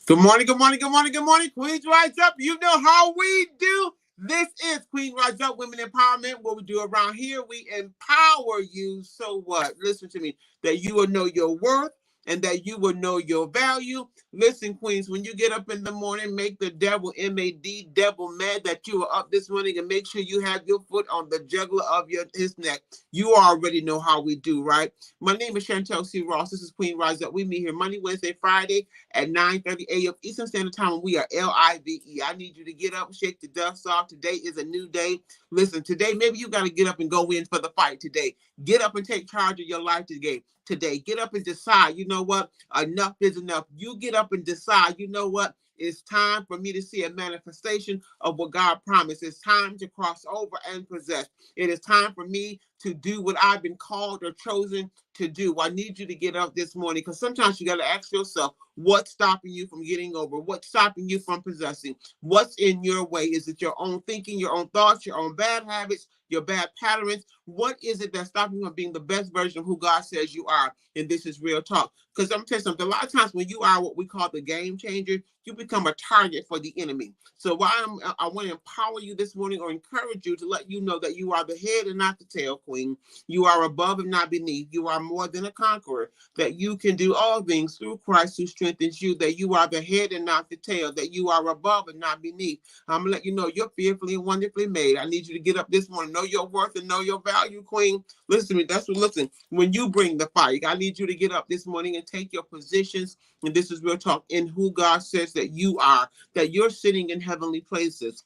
Good morning, good morning, good morning, good morning. Queens Rise Up. You know how we do. This is Queen Rise Up Women Empowerment. What we do around here, we empower you. So what? Listen to me. That you will know your worth and that you will know your value. Listen, Queens, when you get up in the morning, make the devil, M-A-D, devil mad that you are up this morning and make sure you have your foot on the jugular of his neck. You already know how we do, right? My name is Chantel C. Ross. This is Queen Rise Up. We meet here Monday, Wednesday, Friday at 9:30 a.m. Eastern Standard Time, and we are Live. I need you to get up, shake the dust off. Today is a new day. Listen, today, maybe you got to get up and go in for the fight today. Get up and take charge of your life today. Get up and decide, you know what? Enough is enough. You get up and decide, you know what? It's time for me to see a manifestation of what God promised. It's time to cross over and possess. It is time for me to do what I've been called or chosen to do. I need you to get up this morning because sometimes you got to ask yourself, what's stopping you from getting over? What's stopping you from possessing? What's in your way? Is it your own thinking, your own thoughts, your own bad habits, your bad patterns? What is it that's stopping you from being the best version of who God says you are? And this is real talk. Because I'm telling you something, a lot of times when you are what we call the game changer, you become a target for the enemy. So I want to empower you this morning or encourage you to let you know that you are the head and not the tail, Queen. You are above and not beneath. You are more than a conqueror, that you can do all things through Christ who strengthens you, that you are the head and not the tail, that you are above and not beneath. I'm going to let you know you're fearfully and wonderfully made. I need you to get up this morning, know your worth and know your value, Queen. Listen to me. Listen, when you bring the fight, I need you to get up this morning and take your positions. And this is real talk in who God says that you are, that you're sitting in heavenly places,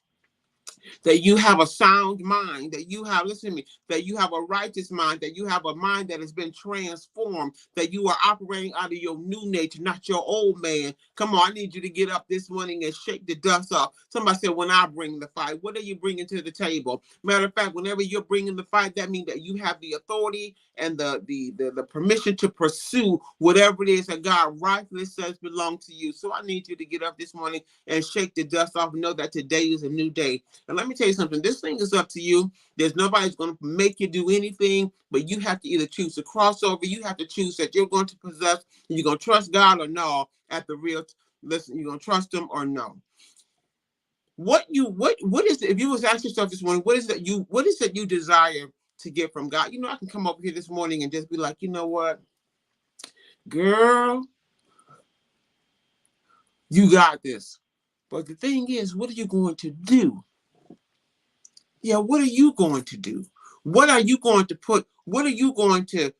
that you have a sound mind, that you have, listen to me, that you have a righteous mind, that you have a mind that has been transformed, that you are operating out of your new nature, not your old man. Come on, I need you to get up this morning and shake the dust off. Somebody said, when I bring the fight, what are you bringing to the table? Matter of fact, whenever you're bringing the fight, that means that you have the authority and the permission to pursue whatever it is that God rightfully says belongs to you. So I need you to get up this morning and shake the dust off and know that today is a new day. And let me tell you something, this thing is up to you. There's nobody's going to make you do anything, but you have to either choose to cross over. You have to choose that you're going to possess, and you're going to trust God or no at the real, listen, you're going to trust him or no. What is it, if you was asking yourself this morning, what is it you desire to get from God? You know, I can come up here this morning and just be like, you know what, girl, you got this. But the thing is, what are you going to do? Yeah, what are you going to do? What are you going to put? What are you going to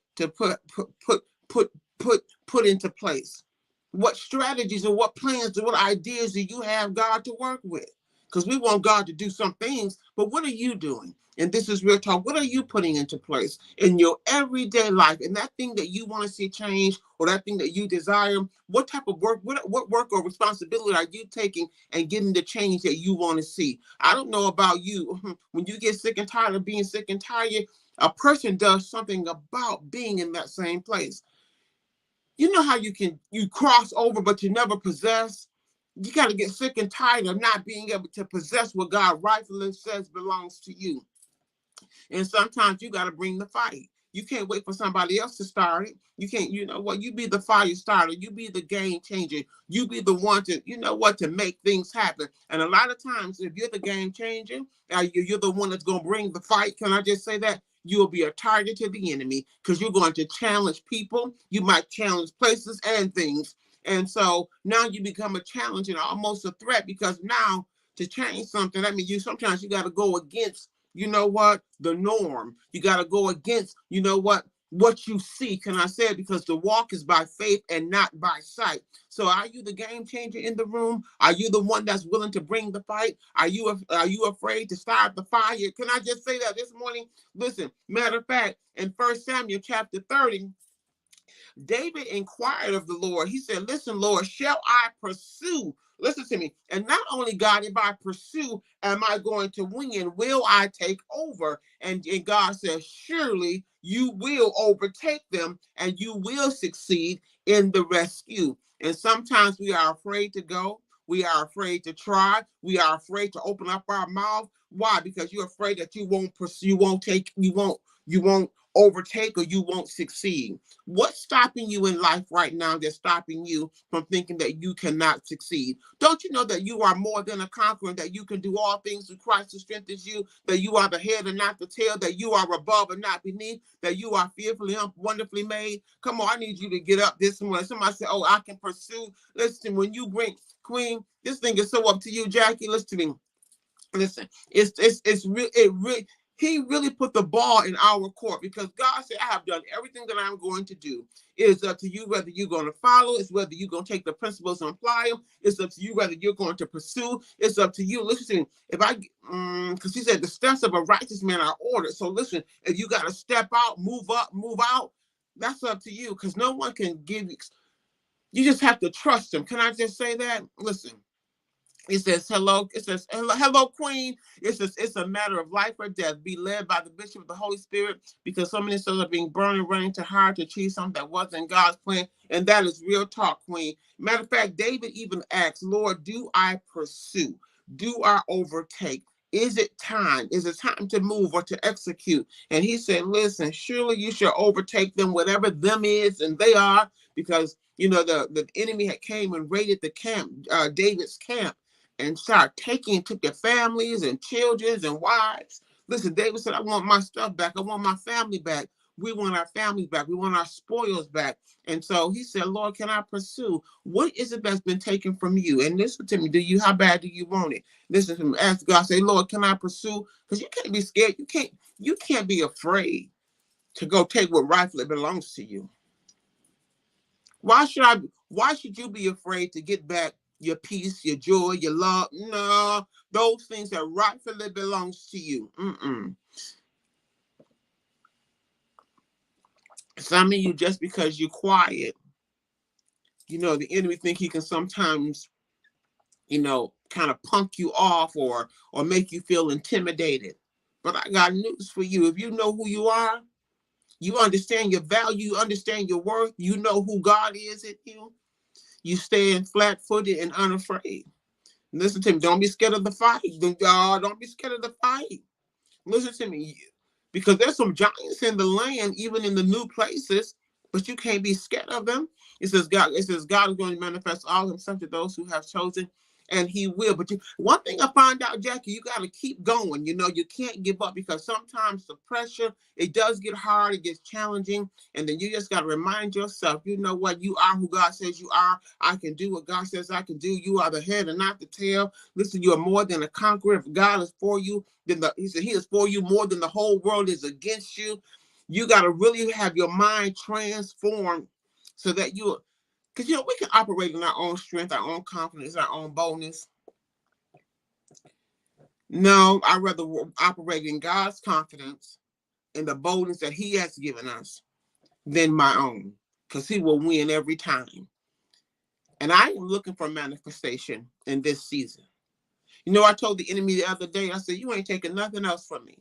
put into place? What strategies and what plans and what ideas do you have God to work with? Because we want God to do some things, but what are you doing? And this is real talk. What are you putting into place in your everyday life? And that thing that you want to see change or that thing that you desire, what type of work, what work or responsibility are you taking and getting the change that you want to see? I don't know about you. When you get sick and tired of being sick and tired, a person does something about being in that same place. You know how you cross over, but you never possess? You got to get sick and tired of not being able to possess what God rightfully says belongs to you. And sometimes you got to bring the fight. You can't wait for somebody else to start it. You can't, you know what, you be the fire starter. You be the game changer. You be the one to, you know what, to make things happen. And a lot of times, if you're the game changer, you're the one that's going to bring the fight. Can I just say that? You'll be a target to the enemy because you're going to challenge people. You might challenge places and things. And so now you become a challenge and almost a threat because now to change something, I mean, sometimes you got to go against, you know what, the norm. You got to go against, you know what you see. Can I say it? Because the walk is by faith and not by sight. So are you the game changer in the room? Are you the one that's willing to bring the fight? Are you afraid to start the fire? Can I just say that this morning? Listen, matter of fact, in 1 Samuel chapter 30, David inquired of the Lord. He said, listen, Lord, shall I pursue? Listen to me. And not only, God, if I pursue, am I going to win? Will I take over? And God says, surely you will overtake them and you will succeed in the rescue. And sometimes we are afraid to go. We are afraid to try. We are afraid to open up our mouth. Why? Because you're afraid that you won't pursue, you won't overtake or you won't succeed. What's stopping you in life right now that's stopping you from thinking that you cannot succeed? Don't you know that you are more than a conqueror, that you can do all things through Christ who strengthens you, that you are the head and not the tail, that you are above and not beneath, that you are fearfully and wonderfully made? Come on, I need you to get up this morning. Somebody say, oh, I can pursue. Listen, when you bring, Queen, this thing is so up to you, Jackie. Listen to me. Listen, it's real. It really, he really put the ball in our court because God said, I have done everything that I'm going to do. It is up to you whether you're going to follow. It's whether you're going to take the principles and apply them. It's up to you whether you're going to pursue. It's up to you. Listen, if I, because he said the steps of a righteous man are ordered. So listen, if you got to step out, move up, move out, that's up to you because no one can give you. You just have to trust him. Can I just say that? Listen. It says, hello. It says, hello, Queen. It says, it's a matter of life or death. Be led by the bishop of the Holy Spirit because so many souls are being burned and running to hard to achieve something that wasn't God's plan. And that is real talk, Queen. Matter of fact, David even asked, Lord, do I pursue? Do I overtake? Is it time? Is it time to move or to execute? And he said, listen, surely you shall overtake them, whatever them is, and they are, because, you know, the enemy had came and raided the camp, David's camp, and took their families and children and wives. Listen, David said, I want my stuff back. I want my family back. We want our families back. We want our spoils back. And so he said, Lord, can I pursue? What is it that's been taken from you? And listen to me. How bad do you want it? Listen to me. Ask God, say, Lord, can I pursue? Because you can't be scared. You can't be afraid to go take what rightfully belongs to you. Why should you be afraid to get back your peace, your joy, your love? No, those things that rightfully belongs to you. Some of you, just because you're quiet, you know, the enemy think he can sometimes, you know, kind of punk you off or make you feel intimidated. But I got news for you. If you know who you are, you understand your value, you understand your worth, you know who God is in you, you stand flat-footed and unafraid. Listen to me. Don't be scared of the fight. Don't be scared of the fight. Listen to me. Because there's some giants in the land, even in the new places, but you can't be scared of them. It says God is going to manifest all himself to those who have chosen, and he will. But one thing I found out, Jackie, you got to keep going. You know, you can't give up because sometimes the pressure, it does get hard, it gets challenging, and then you just got to remind yourself, you know what, you are who God says you are. I can do what God says I can do. You are the head and not the tail. Listen, you are more than a conqueror. If God is for you, then he said he is for you more than the whole world is against you. You got to really have your mind transformed so that because, you know, we can operate in our own strength, our own confidence, our own boldness. No, I'd rather operate in God's confidence and the boldness that he has given us than my own, because he will win every time. And I am looking for manifestation in this season. You know, I told the enemy the other day, I said, you ain't taking nothing else from me.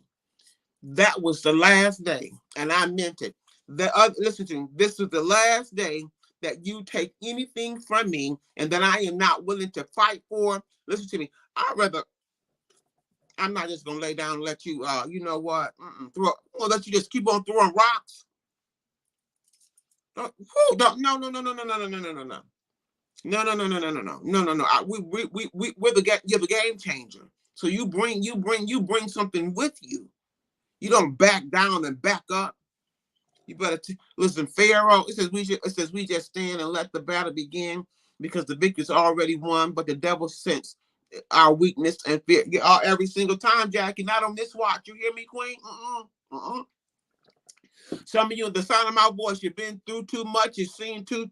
That was the last day, and I meant it. Listen to me, this was the last day that you take anything from me and that I am not willing to fight for. Listen to me. I'm not just gonna lay down and let you you know what, let you just keep on throwing rocks. No. You're the game changer. So you bring something with you. You don't back down and back up. You better listen, Pharaoh. It says we just stand and let the battle begin because the victory's already won. But the devil sense our weakness and fear every single time, Jackie. Not on this watch. You hear me, Queen? Some of you, the sound of my voice, you've been through too much. You've seen too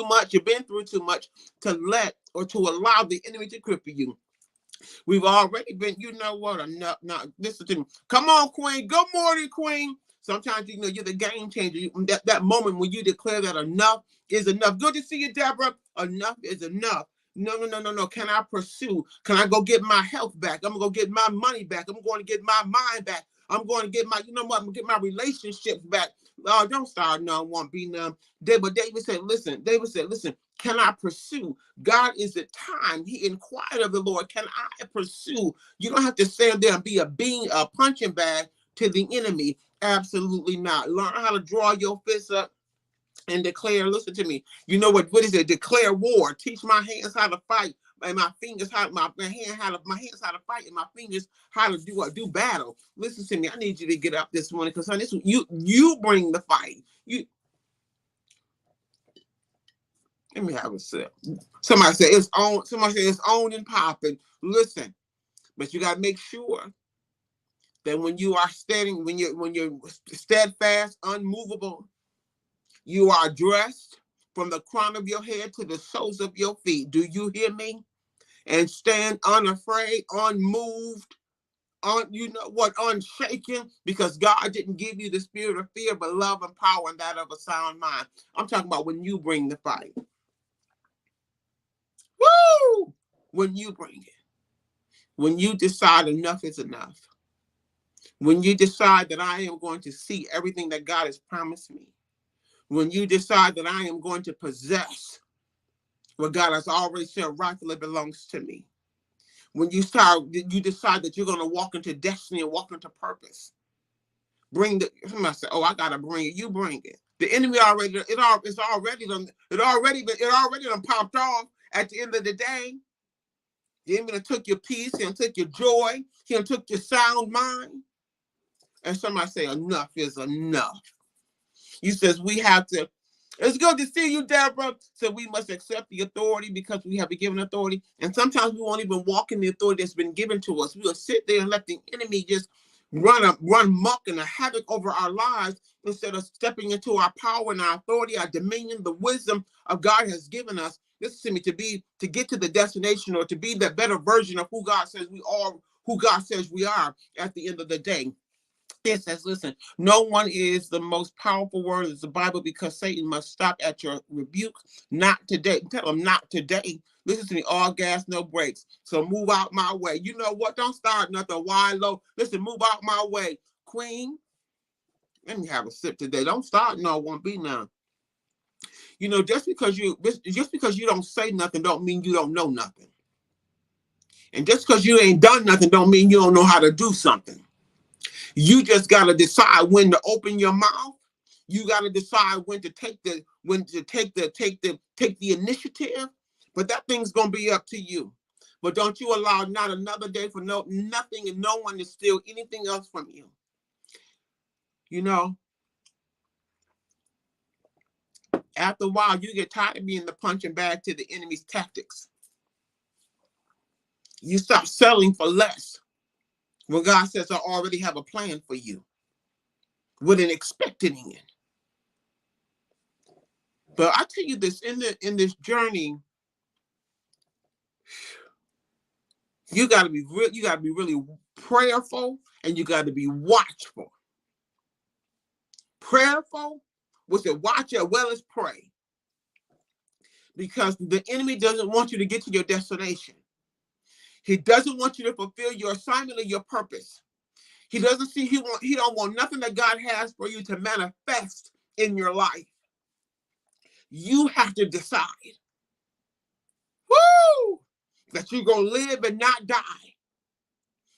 much. You've been through too much to let or to allow the enemy to cripple you. We've already been, you know what? Enough. Listen to me. Come on, Queen. Good morning, Queen. Sometimes, you know, you're the game changer. That moment when you declare that enough is enough. Good to see you, Deborah. Enough is enough. No. Can I pursue? Can I go get my health back? I'm going to go get my money back. I'm going to get my mind back. I'm going to get my, you know what? I'm going to get my relationships back. Don't start none, won't be none. But David said, listen, can I pursue? God, is it time? He inquired of the Lord, can I pursue? You don't have to stand there and be a punching bag to the enemy. Absolutely not. Learn how to draw your fists up and declare. Listen to me. You know what is it? Declare war. Teach my hands how to fight, and my fingers how my hands how to fight, and my fingers how to do battle. Listen to me. I need you to get up this morning, because this you bring the fight. You let me have a sip. Somebody said it's on. Somebody said it's on and popping. Listen, but you got to make sure that when you are standing, when you're steadfast, unmovable, you are dressed from the crown of your head to the soles of your feet. Do you hear me? And stand unafraid, unmoved, unshaken, because God didn't give you the spirit of fear, but love and power, and that of a sound mind. I'm talking about when you bring the fight. Woo! When you bring it. When you decide enough is enough. When you decide that I am going to see everything that God has promised me. When you decide that I am going to possess what God has already said rightfully belongs to me. When you decide that you're going to walk into destiny and walk into purpose. Somebody say, "Oh, I gotta bring it." You bring it. The enemy already done popped off. At the end of the day, the enemy done took your peace, he done took your joy, he done took your sound mind. And somebody say, enough is enough. You says we have to. It's good to see you, Deborah. So we must accept the authority because we have been given authority. And sometimes we won't even walk in the authority that's been given to us. We will sit there and let the enemy just run muck and a havoc over our lives instead of stepping into our power and our authority, our dominion, the wisdom of God has given us. Listen to me, to get to the destination, or to be that better version of who God says we are, who God says we are at the end of the day. It says, listen, no one is the most powerful word is the Bible, because Satan must stop at your rebuke. Not today. Tell him not today. Listen to me, all gas, no brakes. So move out my way. You know what? Don't start nothing. Why low? Listen, move out my way. Queen, let me have a sip today. Don't start no one. Be none. You know, just because you don't say nothing don't mean you don't know nothing. And just because you ain't done nothing don't mean you don't know how to do something. You just got to decide when to open your mouth. You got to decide when to take the initiative. But that thing's going to be up to you. But don't you allow not another day for nothing and no one to steal anything else from you. You know, after a while, you get tired of being the punching bag to the enemy's tactics. You stop selling for less. When God says, I already have a plan for you with an expected end. But I tell you this, in this journey, you got to be really prayerful, and you got to be watchful. Prayerful, was it watch as well as pray? Because the enemy doesn't want you to get to your destination. He doesn't want you to fulfill your assignment or your purpose. He doesn't see, he don't want nothing that God has for you to manifest in your life. You have to decide, that you're going to live and not die.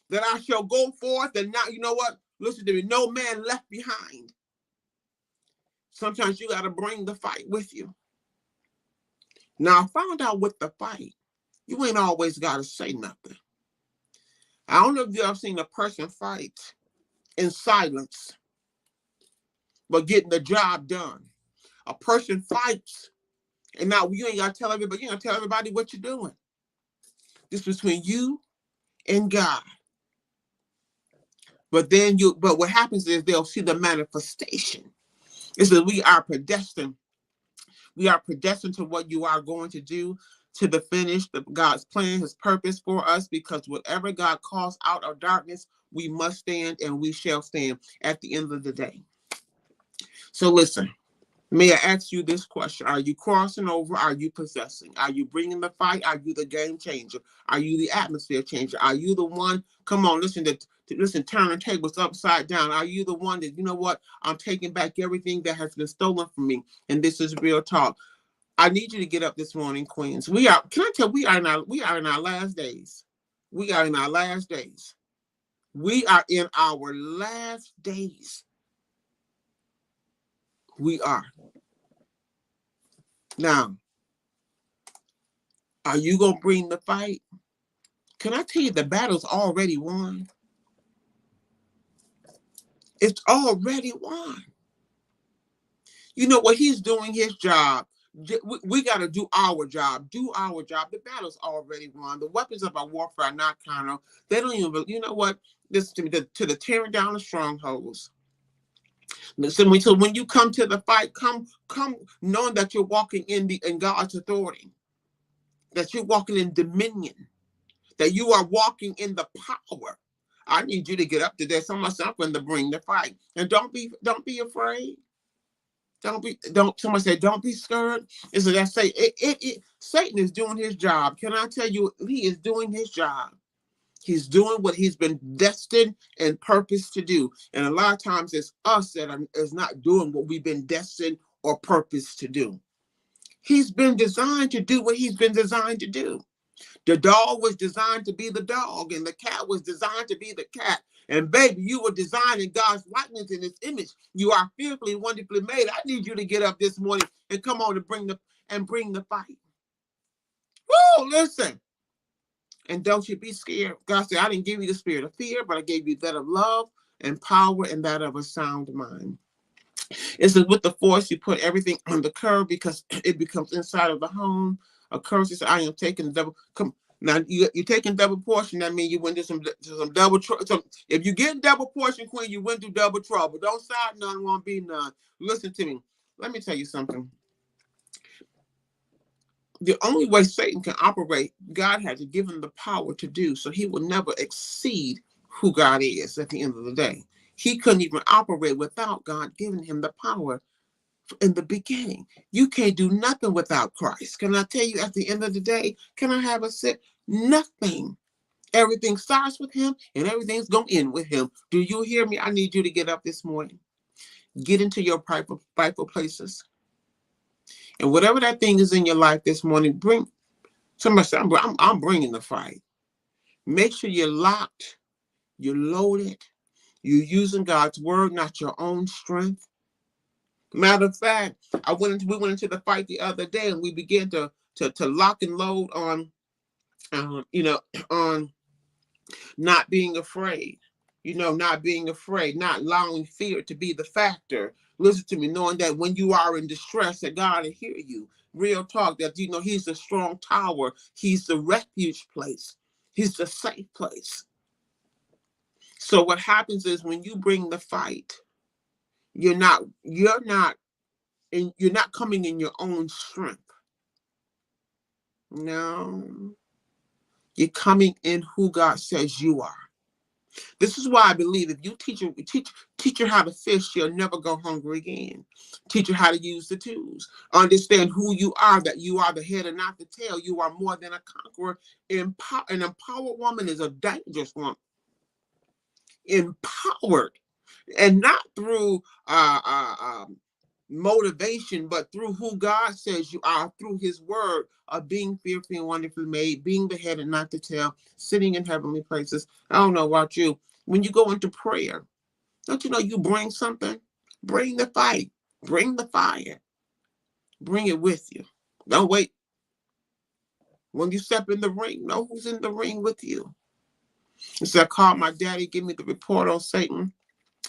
That I shall go forth and not, you know what? Listen to me, no man left behind. Sometimes you got to bring the fight with you. Now, I found out with the fight, you ain't always got to say nothing. I don't know if you ever seen a person fight in silence, but getting the job done. A person fights, and now you ain't got to tell everybody, you got to tell everybody what you're doing. This is between you and God. But what happens is they'll see the manifestation. It says we are predestined. We are predestined to what you are going to do, to the finish, God's plan, his purpose for us, because whatever God calls out of darkness, we must stand, and we shall stand at the end of the day. So listen, may I ask you this question? Are you crossing over? Are you possessing? Are you bringing the fight? Are you the game changer? Are you the atmosphere changer? Are you the one, come on, listen, turn tables upside down? Are you the one that, you know what, I'm taking back everything that has been stolen from me, and this is real talk? I need you to get up this morning, Queens. We are in our last days. We are in our last days. We are in our last days. We are. Now, are you going to bring the fight? Can I tell you the battle's already won? It's already won. You know what? He's doing his job. We got to do our job. Do our job. The battle's already won. The weapons of our warfare are not carnal. They don't even, you know what? Listen to me, to the tearing down the strongholds. Listen, so when you come to the fight, come knowing that you're walking in God's authority, that you're walking in dominion, that you are walking in the power. I need you to get up today. Someone's going to bring the fight, and don't be afraid. Someone say, don't be scared. Is that say Satan is doing his job. Can I tell you, he is doing his job. He's doing what he's been destined and purposed to do. And a lot of times it's us that is not doing what we've been destined or purposed to do. He's been designed to do what he's been designed to do. The dog was designed to be the dog, and the cat was designed to be the cat. And baby, you were designed in God's likeness and his image. You are fearfully, wonderfully made. I need you to get up this morning and come on and bring the fight. Woo, listen. And don't you be scared. God said, I didn't give you the spirit of fear, but I gave you that of love and power and that of a sound mind. It says with the force, you put everything on the curve because it becomes inside of the home. A curse is, I am taking the double. Come now, you're taking double portion. That means you went to some double trouble. So if you get double portion, queen, you went through double trouble. Don't side none, won't be none. Listen to me. Let me tell you something. The only way Satan can operate, God had to give him the power to do, so he will never exceed who God is at the end of the day. He couldn't even operate without God giving him the power in the beginning. You can't do nothing without Christ. Can I tell you at the end of the day, can I have a sip? Nothing. Everything starts with him and everything's going to end with him. Do you hear me? I need you to get up this morning. Get into your private places. And whatever that thing is in your life this morning, bring somebody say, I'm bringing the fight. Make sure you're locked, you're loaded, you're using God's word, not your own strength. Matter of fact, we went into the fight the other day, and we began to lock and load on, on not being afraid. Not being afraid, not allowing fear to be the factor. Listen to me, knowing that when you are in distress, that God will hear you. Real talk, that he's the strong tower. He's the refuge place. He's the safe place. So what happens is when you bring the fight, you're not coming in your own strength. No. You're coming in who God says you are. This is why I believe if you teach her how to fish, she'll never go hungry again. Teach her how to use the tools. Understand who you are, that you are the head and not the tail. You are more than a conqueror. An empowered woman is a dangerous woman. Empowered, and not through motivation, but through who God says you are, through his word of being fearfully and wonderfully made, being the head and not the tail, sitting in heavenly places. I don't know about you. When you go into prayer, don't you know you bring something? Bring the fight. Bring the fire. Bring it with you. Don't wait. When you step in the ring, know who's in the ring with you. So I called my daddy, give me the report on Satan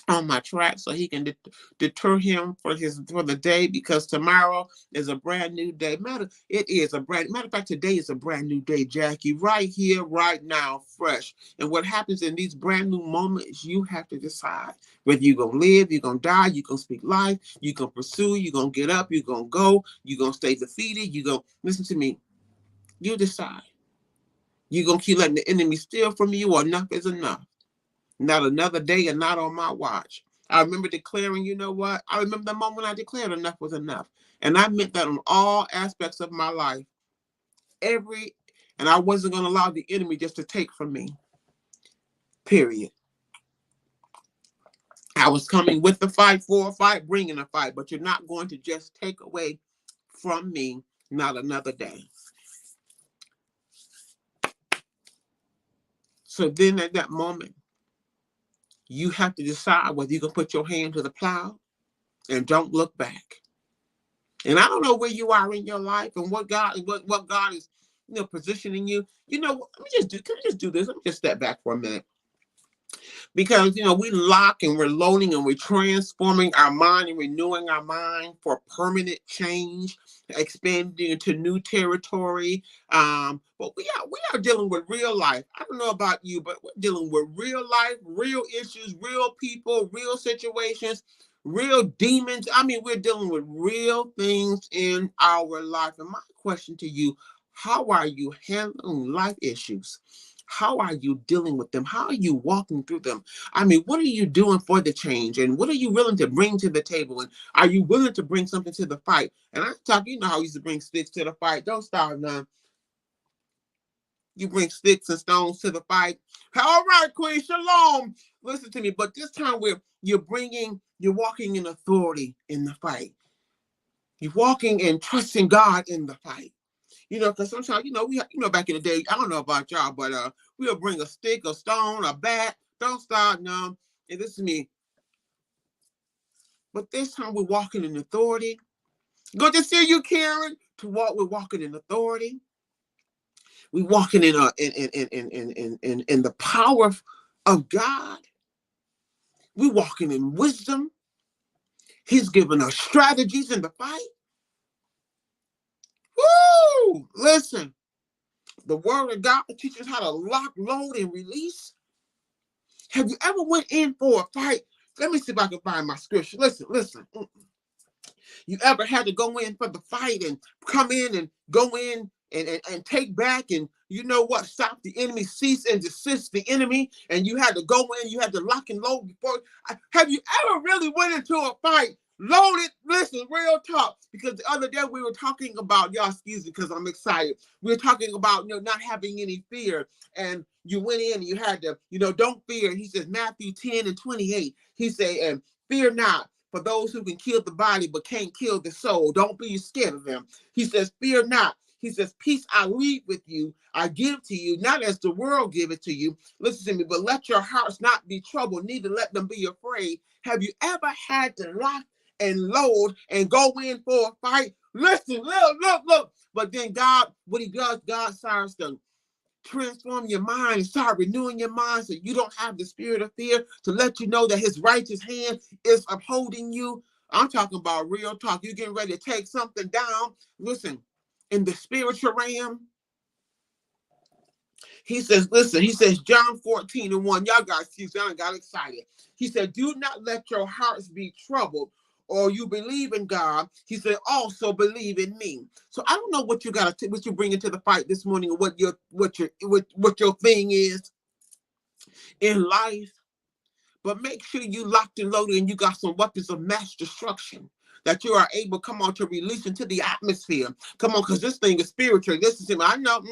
on my track so he can deter him for the day, because tomorrow is a brand new day. Matter of fact, today is a brand new day, Jackie, right here, right now, fresh. And what happens in these brand new moments, you have to decide whether you're going to live, you're going to die, you're going to speak life, you're going to pursue, you're going to get up, you're going to go, you're going to stay defeated, you're going to, listen to me, you decide. You're going to keep letting the enemy steal from you, or enough is enough. Not another day and not on my watch. I remember declaring, you know what? I remember the moment I declared enough was enough. And I meant that on all aspects of my life. And I wasn't going to allow the enemy just to take from me. Period. I was coming with the fight, for a fight, bringing a fight. But you're not going to just take away from me, not another day. So then at that moment, you have to decide whether you can put your hand to the plow and don't look back. And I don't know where you are in your life and what God is, positioning you. Let me just do. Can I just do this? Let me just step back for a minute. Because we lock and we're loading and we're transforming our mind and renewing our mind for permanent change, expanding into new territory. But we are dealing with real life. I don't know about you, but we're dealing with real life, real issues, real people, real situations, real demons. I mean, we're dealing with real things in our life. And my question to you: how are you handling life issues? How are you dealing with them? How are you walking through them? I mean, what are you doing for the change? And what are you willing to bring to the table? And are you willing to bring something to the fight? And I'm talking, how we used to bring sticks to the fight. Don't start none. You bring sticks and stones to the fight. All right, Queen, shalom. Listen to me. But this time you're walking in authority in the fight. You're walking and trusting God in the fight. Because sometimes, back in the day, I don't know about y'all, but we'll bring a stick, a stone, a bat. Don't start, no. And this is me. But this time we're walking in authority. Good to see you, Karen. We're walking in authority. We're walking in the power of God. We're walking in wisdom. He's given us strategies in the fight. Woo! Listen. The word of God teaches how to lock, load, and release. Have you ever went in for a fight? Let me see if I can find my scripture. Listen. You ever had to go in for the fight and come in and go in and take back and stop the enemy, cease and desist the enemy, and you had to go in, you had to lock and load before. Have you ever really went into a fight? Loaded, listen, real talk. Because the other day we were talking about, y'all excuse me because I'm excited. We were talking about not having any fear. And you went in and you had to, don't fear. He says, Matthew 10:28. He said, and fear not for those who can kill the body but can't kill the soul. Don't be scared of them. He says, fear not. He says, peace I leave with you, I give to you, not as the world give it to you. Listen to me, but let your hearts not be troubled, neither let them be afraid. Have you ever had to lock and load and go in for a fight? Listen, look. But then God, what he does, God starts to transform your mind and start renewing your mind so you don't have the spirit of fear, to let you know that his righteous hand is upholding you. I'm talking about real talk. You're getting ready to take something down. Listen, in the spiritual realm, he says, John 14:1. Y'all got excuse me, I got excited. He said, do not let your hearts be troubled, or you believe in God. He said, also believe in me. So I don't know what you what you bring into the fight this morning, or what your thing is in life. But make sure you locked and loaded and you got some weapons of mass destruction that you are able, come on, to release into the atmosphere. Come on, because this thing is spiritual. Listen to me. I know,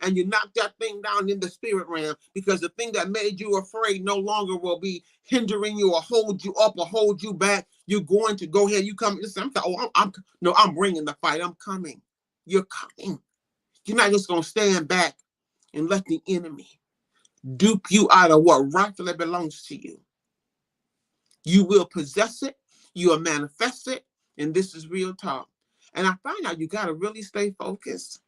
and you knock that thing down in the spirit realm, because the thing that made you afraid no longer will be hindering you or hold you up or hold you back. You're going to go ahead. You come. Listen, I'm bringing the fight. I'm coming. You're coming. You're not just going to stand back and let the enemy dupe you out of what rightfully belongs to you. You will possess it. You will manifest it. And this is real talk. And I find out you got to really stay focused.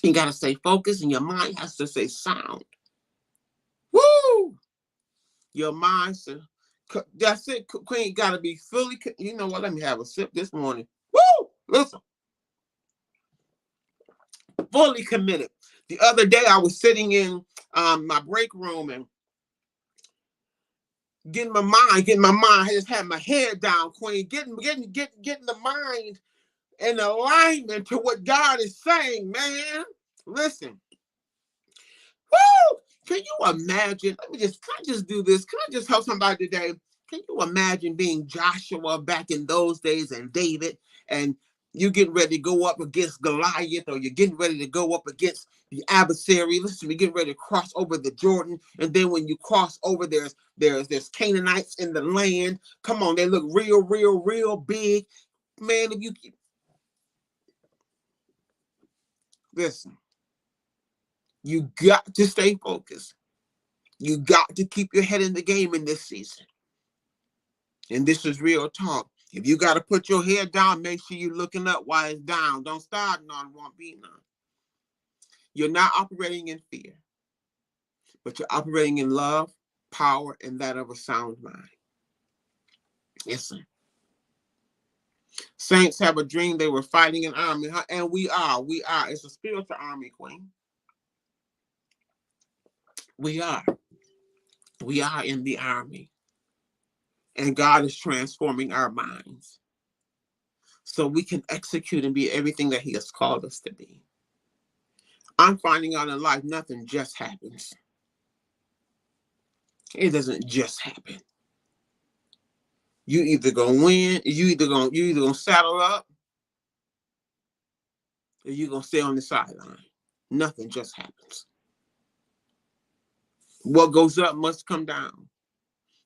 You got to stay focused, and your mind has to stay sound. Woo! Your mind, that's it. Queen got to be fully, you know what? Let me have a sip this morning. Woo! Listen. Fully committed. The other day I was sitting in my break room and getting my mind. I just had my head down, Queen. Getting the mind in alignment to what God is saying, man. Listen. Woo! Can you imagine? Can I just do this? Can I just help somebody today? Can you imagine being Joshua back in those days and David, and you getting ready to go up against Goliath, or you're getting ready to go up against the adversary? Listen, we're getting ready to cross over the Jordan, and then when you cross over, there's Canaanites in the land. Come on, they look real big. Man, if you listen, you got to stay focused. You got to keep your head in the game in this season. And this is real talk. If you got to put your head down, make sure you're looking up while it's down. Don't start none, won't be none. You're not operating in fear, but you're operating in love, power, and that of a sound mind. Listen. Saints have a dream they were fighting an army, and we are. It's a spiritual army, Queen. We are. We are in the army. And God is transforming our minds so we can execute and be everything that He has called us to be. I'm finding out in life, nothing just happens. It doesn't just happen. You either gonna win, you either gonna saddle up, or you're gonna stay on the sideline. Nothing just happens. What goes up must come down.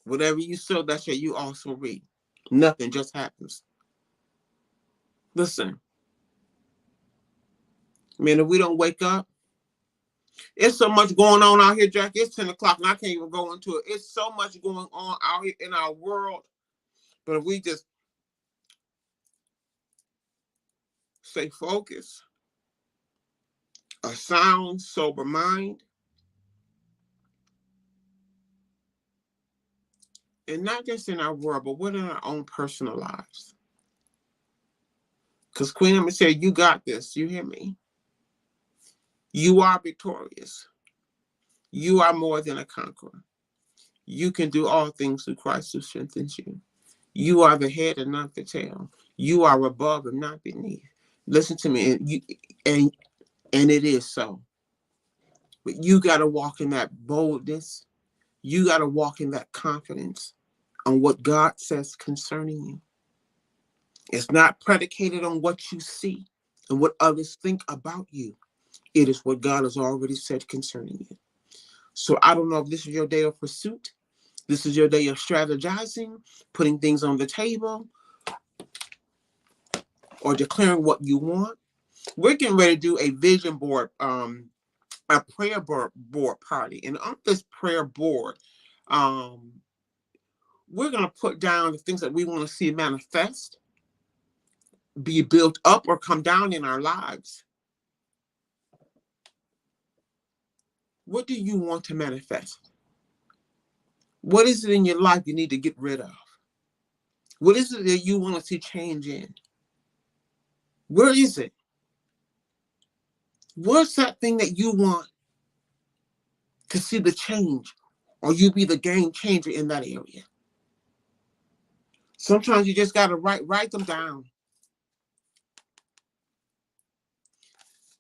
Whatever you sow, that's what you also reap. Nothing just happens. Listen, man, if we don't wake up, it's so much going on out here, Jack. It's 10 o'clock and I can't even go into it. It's so much going on out here in our world. But if we just stay focused, a sound, sober mind, and not just in our world, but within our own personal lives. Because Queen, I'm going to say, you got this. You hear me? You are victorious. You are more than a conqueror. You can do all things through Christ who strengthens you. You are the head and not the tail. You are above and not beneath. Listen to me, and it is so. But you got to walk in that boldness. You got to walk in that confidence on what God says concerning you. It's not predicated on what you see and what others think about you. It is what God has already said concerning you. So I don't know if this is your day of pursuit. This is your day of strategizing, putting things on the table, or declaring what you want. We're getting ready to do a vision board, a prayer board party. And on this prayer board, we're going to put down the things that we want to see manifest, be built up, or come down in our lives. What do you want to manifest? What is it in your life you need to get rid of? What is it that you want to see change in? Where is it? What's that thing that you want to see the change, or you be the game changer in that area? Sometimes you just got to write them down.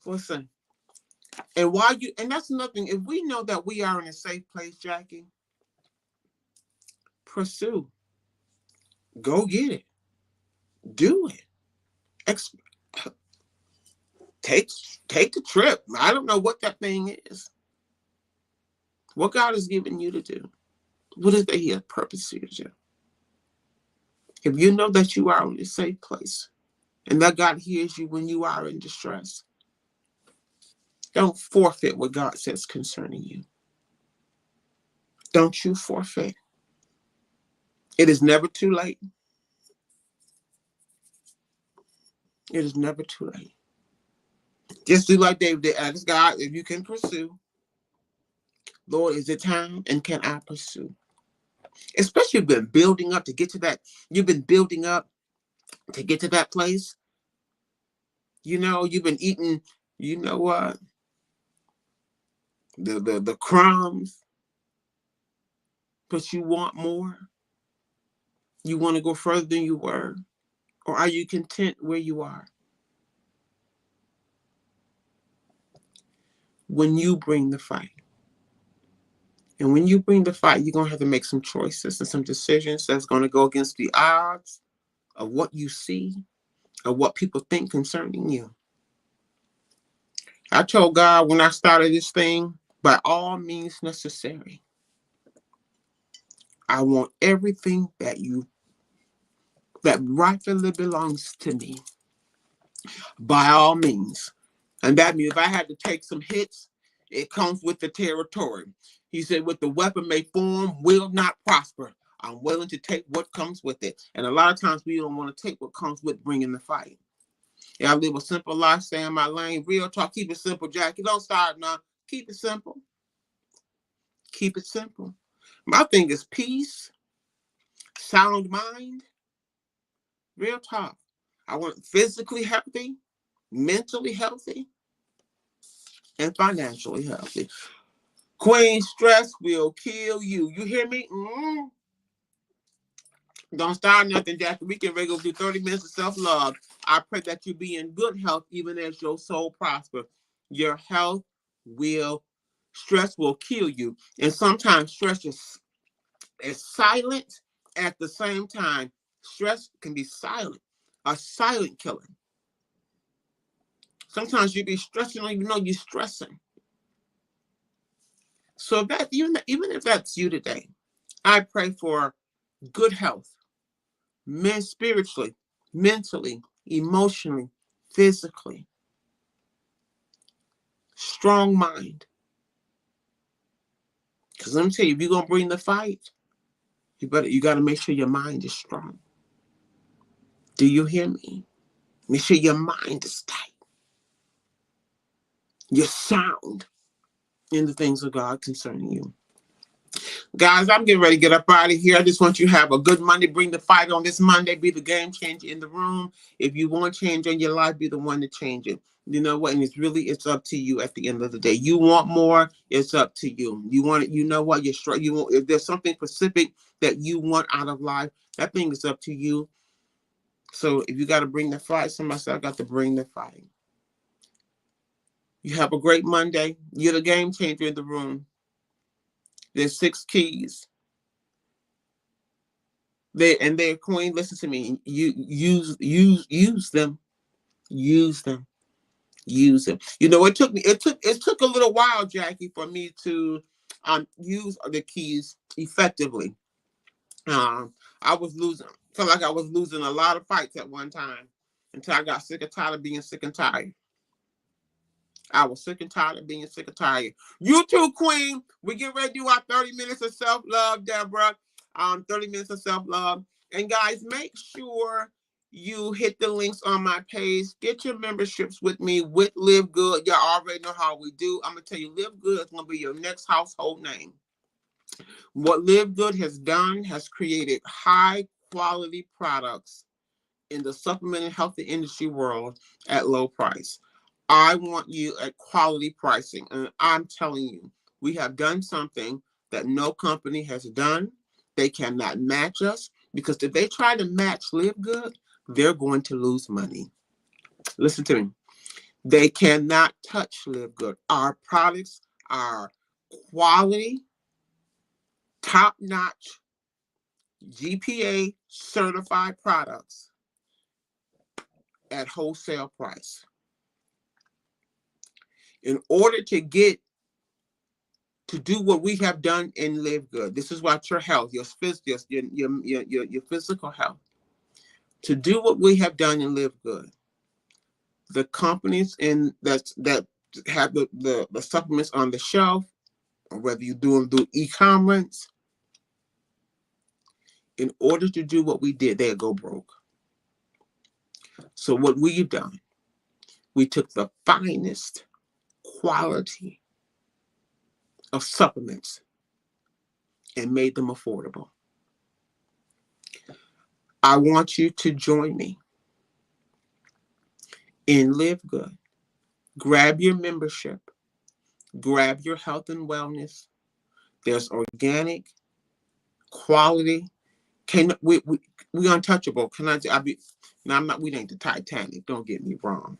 Listen, and that's nothing. If we know that we are in a safe place, Jackie, pursue. Go get it. Do it. Take the trip. I don't know what that thing is. What God has given you to do. What is that He has purpose you to do? If you know that you are in a safe place and that God hears you when you are in distress, don't forfeit what God says concerning you. Don't you forfeit. It is never too late. It is never too late. Just do like David did. Ask God if you can pursue. Lord, is it time, and can I pursue? Especially if you've been building up to get to that. You've been building up to get to that place. You know, you've been eating, you know what? The crumbs. But you want more. You want to go further than you were. Or are you content where you are? When you bring the fight. And when you bring the fight, you're going to have to make some choices and some decisions that's going to go against the odds of what you see, of what people think concerning you. I told God when I started this thing, by all means necessary, I want everything that rightfully belongs to me. By all means. And that means if I had to take some hits, it comes with the territory. He said, "With the weapon may form, will not prosper." I'm willing to take what comes with it. And a lot of times we don't want to take what comes with bringing the fight. Yeah, I live a simple life, stay in my lane. Real talk, keep it simple, Jackie. Don't start now. Keep it simple. Keep it simple. My thing is peace, sound mind, real talk. I want physically healthy, mentally healthy, and financially healthy. Queen, stress will kill you. You hear me? Don't start nothing, Jackie. We can regularly do 30 minutes of self-love. I pray that you be in good health even as your soul prosper. Your health will, stress will kill you. And sometimes stress is silent at the same time. Stress can be silent, a silent killer. Sometimes you be stressing, you don't even know you're stressing. So that even if that's you today, I pray for good health, spiritually, mentally, emotionally, physically, strong mind. Because let me tell you, if you're gonna bring the fight, you gotta make sure your mind is strong. Do you hear me? Make sure your mind is tight. You're sound in the things of God concerning you. Guys, I'm getting ready to get up out of here. I just want you to have a good Monday. Bring the fight on this Monday. Be the game changer in the room. If you want change in your life, be the one to change it. You know what? And it's up to you at the end of the day. You want more, it's up to you. You want it, you know what? You want, if there's something specific that you want out of life, that thing is up to you. So if you got to bring the fight, somebody said I got to bring the fight. You have a great Monday. You're the game changer in the room. There's 6 keys. They're Queen. Listen to me. You use them. Use them. Use them. You know, it took a little while, Jackie, for me to use the keys effectively. I was losing. Felt like I was losing a lot of fights at one time until I got sick and tired of being sick and tired. I was sick and tired of being sick and tired. You too, Queen. We get ready to do our 30 minutes of self-love, Deborah. 30 minutes of self-love. And guys, make sure you hit the links on my page. Get your memberships with me with Live Good. Y'all already know how we do. I'm going to tell you, Live Good is going to be your next household name. What Live Good has done has created high quality products in the supplement and healthy industry world at low price. I want you at quality pricing. And I'm telling you, we have done something that no company has done. They cannot match us because if they try to match Live Good, they're going to lose money. Listen to me. They cannot touch Live Good. Our products are quality, top-notch, GPA certified products at wholesale price. In order to do what we have done and Live Good, this is what your health, your physical health, to do what we have done and Live Good, the companies that have the supplements on the shelf, or whether you're doing through e-commerce, in order to do what we did, they'll go broke. So what we've done, we took the finest quality of supplements and made them affordable. I want you to join me in Live Good. Grab your membership. Grab your health and wellness. There's organic, quality. We untouchable. Now I'm not. We ain't the Titanic. Don't get me wrong.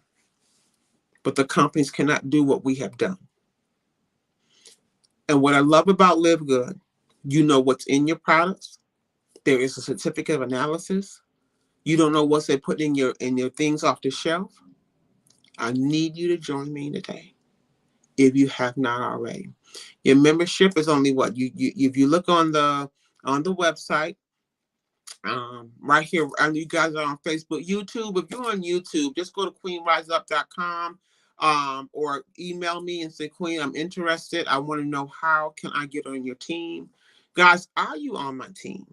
But the companies cannot do what we have done. And what I love about Live Good, you know what's in your products. There is a certificate of analysis. You don't know what's they put in your things off the shelf. I need you to join me today, if you have not already. Your membership is only what you if you look on the website, right here, and you guys are on Facebook, YouTube. If you're on YouTube, just go to queenriseup.com, or email me and say, Queen, I'm interested. I want to know how can I get on your team. Guys, are you on my team?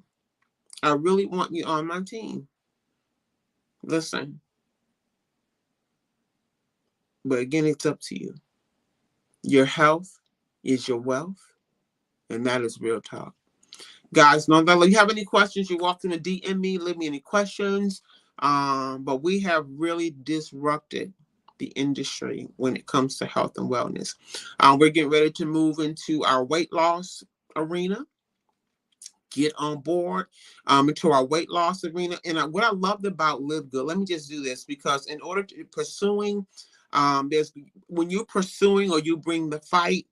I really want you on my team. Listen, but again, it's up to you. Your health is your wealth, and that is real talk. Guys, know that if you have any questions, you're welcome to DM me, leave me any questions. But we have really disrupted the industry when it comes to health and wellness. We're getting ready to move into our weight loss arena. Get on board into our weight loss arena. And what I loved about Live Good, let me just do this, because in order to pursuing, there's when you're pursuing or you bring the fight,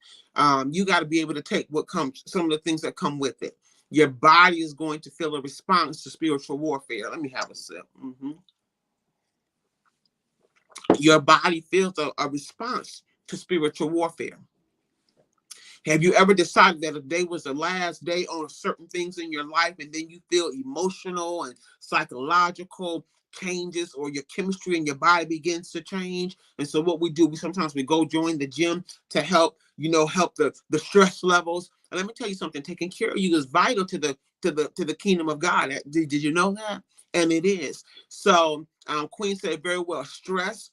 you got to be able to take what comes, some of the things that come with it. Your body is going to feel a response to spiritual warfare. Let me have a sip. Your body feels a response to spiritual warfare. Have you ever decided that if day was the last day on certain things in your life, and then you feel emotional and psychological changes, or your chemistry in your body begins to change? And so what we do, we sometimes go join the gym to help, help the stress levels. And let me tell you something, taking care of you is vital to the kingdom of God. Did you know that? And it is. So Queen said very well, stress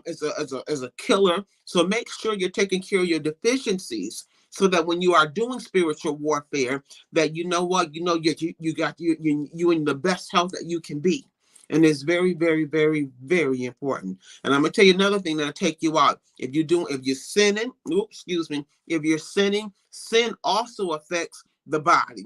is a killer. So make sure you're taking care of your deficiencies, so that when you are doing spiritual warfare, that you know what, you got you in the best health that you can be. And it's very, very, very, very important. And I'm gonna tell you another thing that'll take you out. If you're sinning, if you're sinning, sin also affects the body.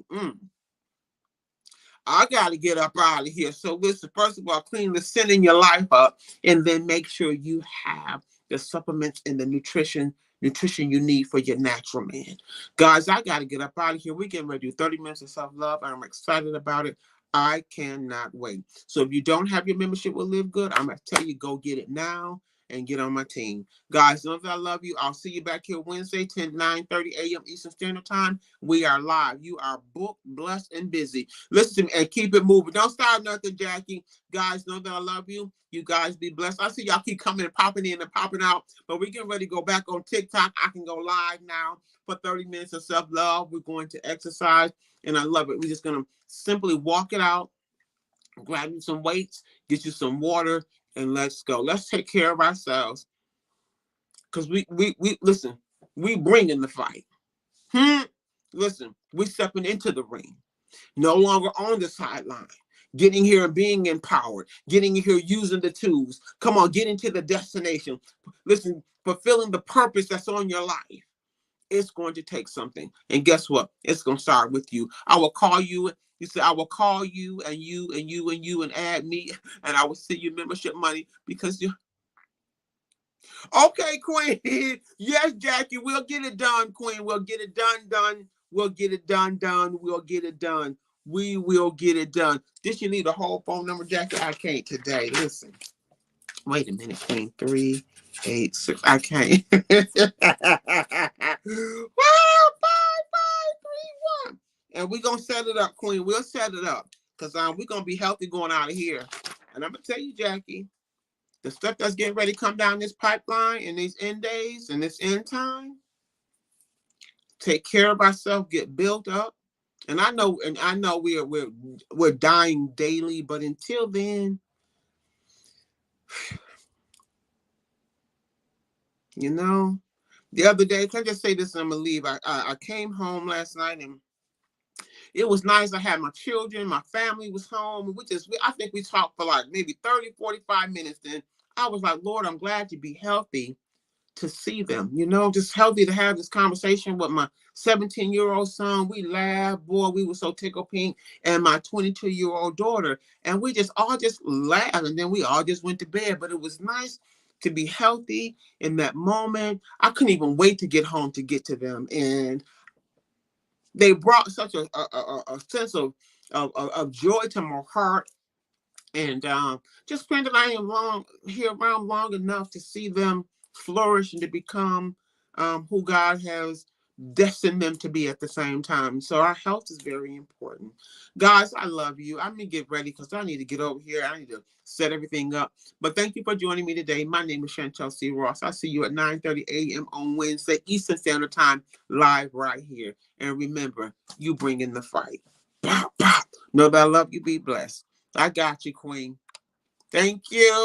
I got to get up out of here. So listen, first of all, clean the sin in your life up, and then make sure you have the supplements and the nutrition you need for your natural man. Guys, I got to get up out of here. We're getting ready to do 30 minutes of self-love. I'm excited about it. I cannot wait. So if you don't have your membership with Live Good, I'm going to tell you, go get it now and get on my team. Guys, know that I love you. I'll see you back here Wednesday, 9:30 a.m. Eastern Standard Time. We are live. You are booked, blessed, and busy. Listen to me and keep it moving. Don't start nothing, Jackie. Guys, know that I love you. You guys be blessed. I see y'all keep coming and popping in and popping out, but we're getting ready to go back on TikTok. I can go live now for 30 minutes of self-love. We're going to exercise, and I love it. We're just going to simply walk it out, grab you some weights, get you some water, and let's go. Let's take care of ourselves, because we listen, we bring in the fight. Listen, we stepping into the ring, no longer on the sideline, getting here and being empowered, getting here using the tools. Come on, get into the destination. Listen, fulfilling the purpose that's on your life. It's going to take something. And guess what? It's going to start with you. I will call you. You say, I will call you and you and you and you and add me, and I will send you membership money because you. Okay, Queen. Yes, Jackie, we'll get it done, Queen. We'll get it done. We'll get it done. We'll get it done. We will get it done. Did you need a whole phone number, Jackie? I can't today. Listen. Wait a minute, Queen. 386. I can't. Well, 5531. And we're gonna set it up, Queen. We'll set it up. Because we're gonna be healthy going out of here. And I'm gonna tell you, Jackie, the stuff that's getting ready to come down this pipeline in these end days and this end time, take care of ourselves, get built up. And I know we're dying daily, but until then, the other day, can I just say this and I'm gonna leave? I came home last night, and it was nice. I had my children, my family was home. I think we talked for like maybe 30, 45 minutes. Then I was like, Lord, I'm glad to be healthy to see them, just healthy to have this conversation with my 17-year-old son. We laughed, boy, we were so tickle pink, and my 22-year-old daughter, and we just all just laughed, and then we all just went to bed. But it was nice to be healthy in that moment. I couldn't even wait to get home to get to them, and they brought such a sense of joy to my heart. And just praying that I am here around long enough to see them flourish and to become who God has destined them to be at the same time. So our health is very important. Guys, I love you. I'm going to get ready because I need to get over here. I need to set everything up. But thank you for joining me today. My name is Chantel C. Ross. I'll see you at 9:30 a.m. on Wednesday, Eastern Standard Time, live right here. And remember, you bring in the fight. Pop, pop. Know that I love you. Be blessed. I got you, Queen. Thank you.